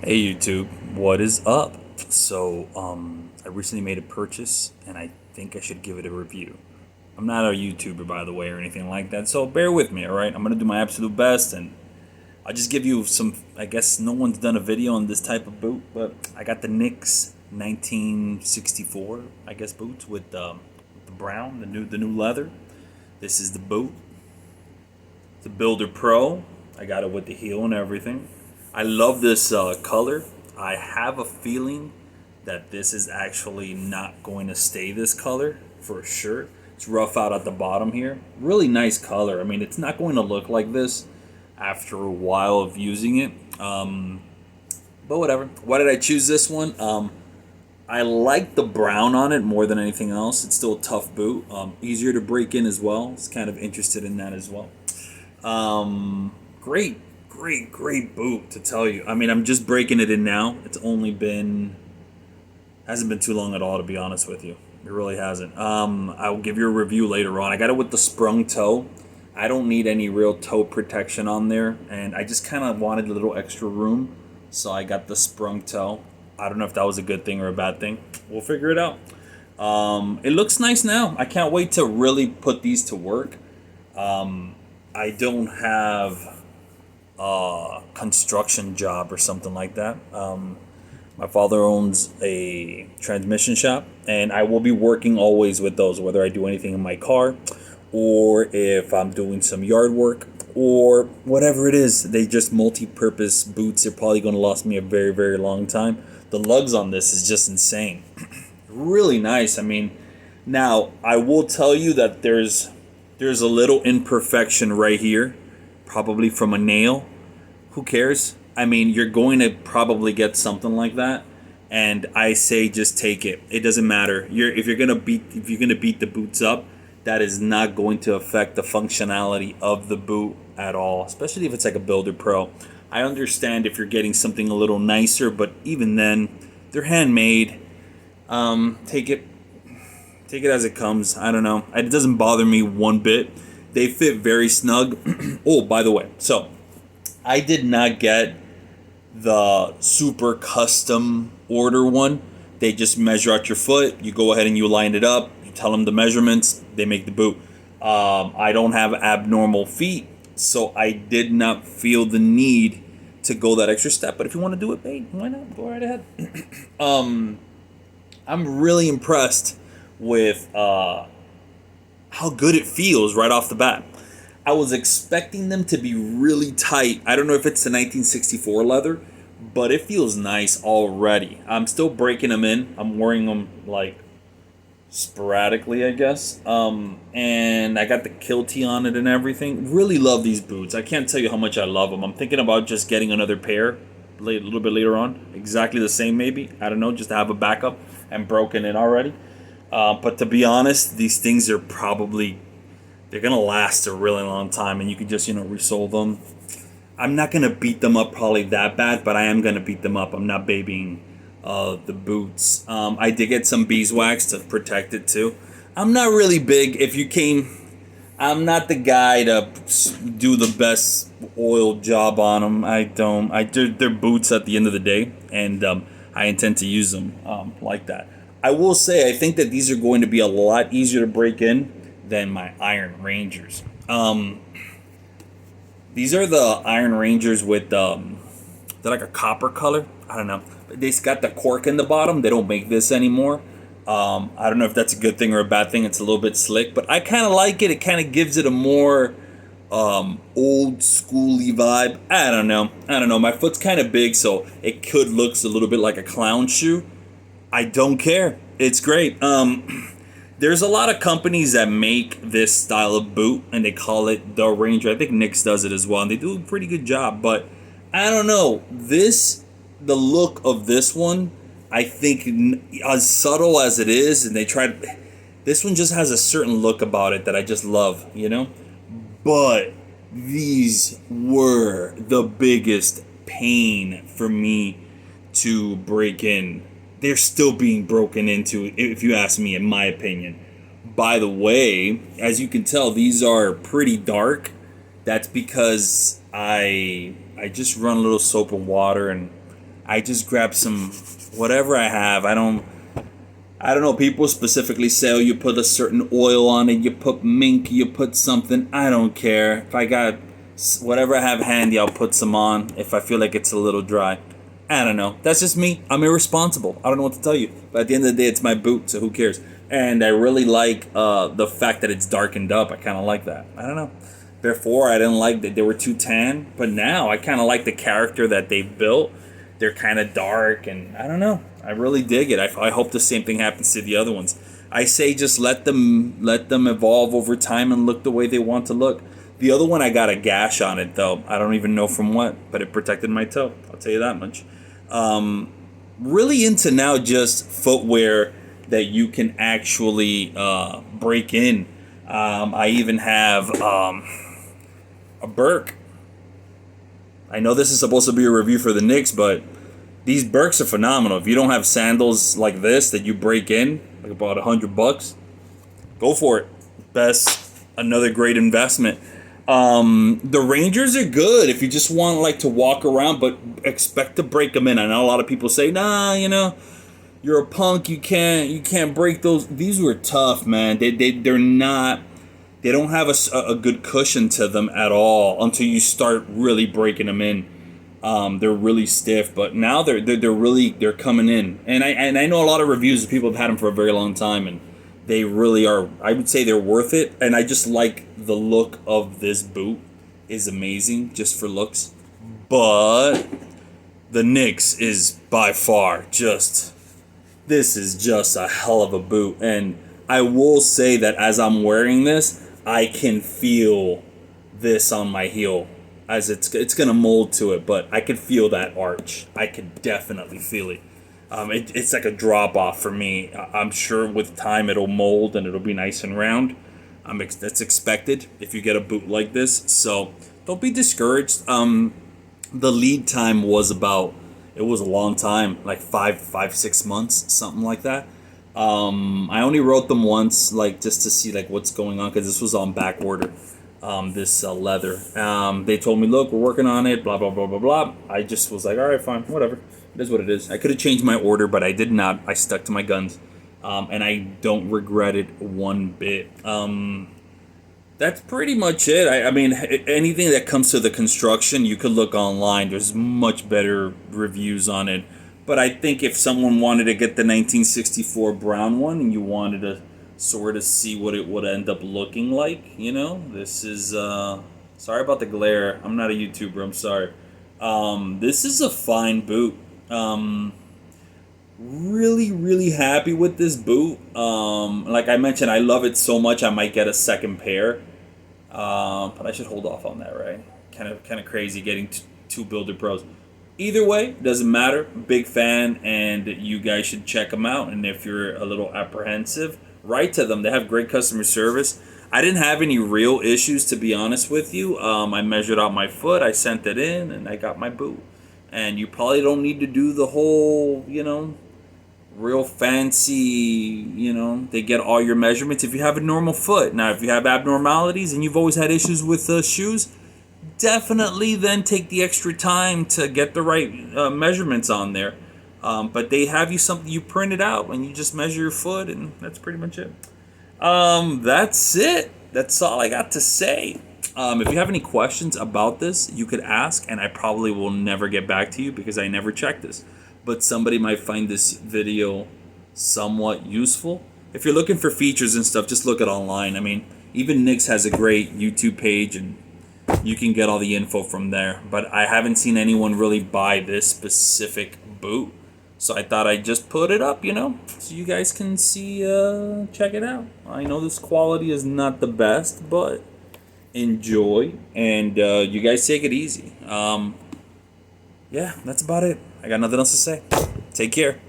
Hey YouTube, what is up? I recently made a purchase and I think I should give it a review. I'm not a YouTuber, by the way, or anything like that, so bear with me, alright? I'm gonna do my absolute best and I'll just give you some. I guess no one's done a video on this type of boot, but I got the Knicks 1964, I guess, boots with the brown, the new leather. This is the boot. The Builder Pro. I got it with the heel and everything. I love this color. I have a feeling that this is actually not going to stay this color for sure. It's rough out at the bottom here. Really nice color. I mean, it's not going to look like this after a while of using it. But whatever. Why did I choose this one? I like the brown on it more than anything else. It's still a tough boot. Easier to break in as well. It's kind of interested in that as well. Great, great boot to tell you. I mean, I'm just breaking it in now. It's only been hasn't been too long at all, to be honest with you. It really hasn't. I'll give you a review later on. I got it with the sprung toe. I don't need any real toe protection on there, and I just kind of wanted a little extra room, so I got the sprung toe. I don't know if that was a good thing or a bad thing. We'll figure it out. It looks nice now. I can't wait to really put these to work. I don't have a construction job or something like that. My father owns a transmission shop, and I will be working always with those, whether I do anything in my car or if I'm doing some yard work or whatever it is. They just multi-purpose boots. They're probably going to last me a very, very long time. The lugs on this is just insane. Really nice. I mean, now I will tell you that there's a little imperfection right here, probably from a nail. Who cares? I mean, you're going to probably get something like that, and I say just take it. It doesn't matter. If you're gonna beat the boots up, that is not going to affect the functionality of the boot at all. Especially if it's like a Builder Pro. I understand if you're getting something a little nicer, but even then, they're handmade. Take it as it comes. I don't know. It doesn't bother me one bit. They fit very snug. Oh, by the way, so I did not get the super custom order one. They just measure out your foot. You go ahead and you line it up. You tell them the measurements. They make the boot. I don't have abnormal feet, so I did not feel the need to go that extra step. But if you want to do it, babe, why not? Go right ahead. I'm really impressed with how good it feels right off the bat. I was expecting them to be really tight. I don't know if it's the 1964 leather, but it feels nice already. I'm still breaking them in. I'm wearing them like sporadically, I guess. And I got the kiltie on it and everything. Really love these boots. I can't tell you how much I love them. I'm thinking about just getting another pair a little bit later on. Exactly the same, maybe. I don't know, just to have a backup and broken in already. But to be honest, these things are probably they're gonna last a really long time, and you can just resole them. I'm not gonna beat them up probably that bad, but I am gonna beat them up. I'm not babying the boots. I did get some beeswax to protect it too. I'm not really big. If you came, I'm not the guy to do the best oil job on them. I don't. They're boots at the end of the day, and I intend to use them like that. I will say I think that these are going to be a lot easier to break in than my Iron Rangers. These are the Iron Rangers with they're like a copper color. I don't know. They got the cork in the bottom. They don't make this anymore. I don't know if that's a good thing or a bad thing. It's a little bit slick, but I kind of like it. It kind of gives it a more old schooly vibe. I don't know. My foot's kind of big, so it could looks a little bit like a clown shoe. I don't care. It's great. There's a lot of companies that make this style of boot, and they call it the Ranger. I think Knicks does it as well, and they do a pretty good job. But I don't know. The look of this one, I think, as subtle as it is, and this one just has a certain look about it that I just love. But these were the biggest pain for me to break in. They're still being broken into, if you ask me, in my opinion. By the way, as you can tell, these are pretty dark. That's because I just run a little soap and water, and I just grab some whatever I have. I don't know. People specifically say, oh, you put a certain oil on it, you put mink, you put something. I don't care. If I got whatever I have handy, I'll put some on if I feel like it's a little dry. I don't know. That's just me. I'm irresponsible. I don't know what to tell you. But at the end of the day, it's my boot, so who cares? And I really like the fact that it's darkened up. I kind of like that. I don't know. Before, I didn't like that they were too tan. But now, I kind of like the character that they've built. They're kind of dark, and I don't know. I really dig it. I hope the same thing happens to the other ones. I say just let them evolve over time and look the way they want to look. The other one, I got a gash on it, though. I don't even know from what, but it protected my toe. I'll tell you that much. Really into now just footwear that you can actually break in. I even have a Birk. I know this is supposed to be a review for the Knicks, but these Birks are phenomenal. If you don't have sandals like this that you break in, like about $100, go for it. Another great investment. The Rangers are good if you just want like to walk around, but expect to break them in. I know a lot of people say, nah, you're a punk. You can't break those. These were tough, man. They're not. They don't have a good cushion to them at all until you start really breaking them in. They're really stiff, but now they're coming in. And I know a lot of reviews of people have had them for a very long time, and they really are. I would say they're worth it. And I just like the look of this boot is amazing just for looks. But the Knicks is by far this is just a hell of a boot. And I will say that as I'm wearing this, I can feel this on my heel as it's gonna mold to it, but I can feel that arch. I can definitely feel it. It's like a drop off for me. I'm sure with time it'll mold and it'll be nice and round. That's expected if you get a boot like this. So don't be discouraged. The lead time was it was a long time, like 6 months, something like that. I only wrote them once, like just to see like what's going on, because this was on back order. This leather. They told me, look, we're working on it, blah blah blah blah blah. I just was like, all right, fine, whatever. It is what it is. I could have changed my order, but I did not. I stuck to my guns, and I don't regret it one bit. That's pretty much it. I mean, anything that comes to the construction, you could look online. There's much better reviews on it. But I think if someone wanted to get the 1964 brown one and you wanted to sort of see what it would end up looking like, this is... sorry about the glare. I'm not a YouTuber. I'm sorry. This is a fine boot. Really, really happy with this boot. Like I mentioned, I love it so much I might get a second pair. But I should hold off on that, right? Kind of crazy getting two Builder Pros. Either way, doesn't matter. Big fan, and you guys should check them out. And if you're a little apprehensive, write to them. They have great customer service. I didn't have any real issues, to be honest with you. I measured out my foot, I sent it in, and I got my boot. And you probably don't need to do the whole, real fancy, they get all your measurements if you have a normal foot. Now, if you have abnormalities and you've always had issues with shoes, definitely then take the extra time to get the right measurements on there. But they have you something you print it out and you just measure your foot, and that's pretty much it. That's it. That's all I got to say. If you have any questions about this, you could ask, and I probably will never get back to you because I never checked this. But somebody might find this video somewhat useful. If you're looking for features and stuff, just look it online. I mean, even Knicks has a great YouTube page, and you can get all the info from there. But I haven't seen anyone really buy this specific boot. So I thought I'd just put it up, so you guys can see, check it out. I know this quality is not the best, but enjoy, and you guys take it easy. Yeah, that's about it. I got nothing else to say. Take care.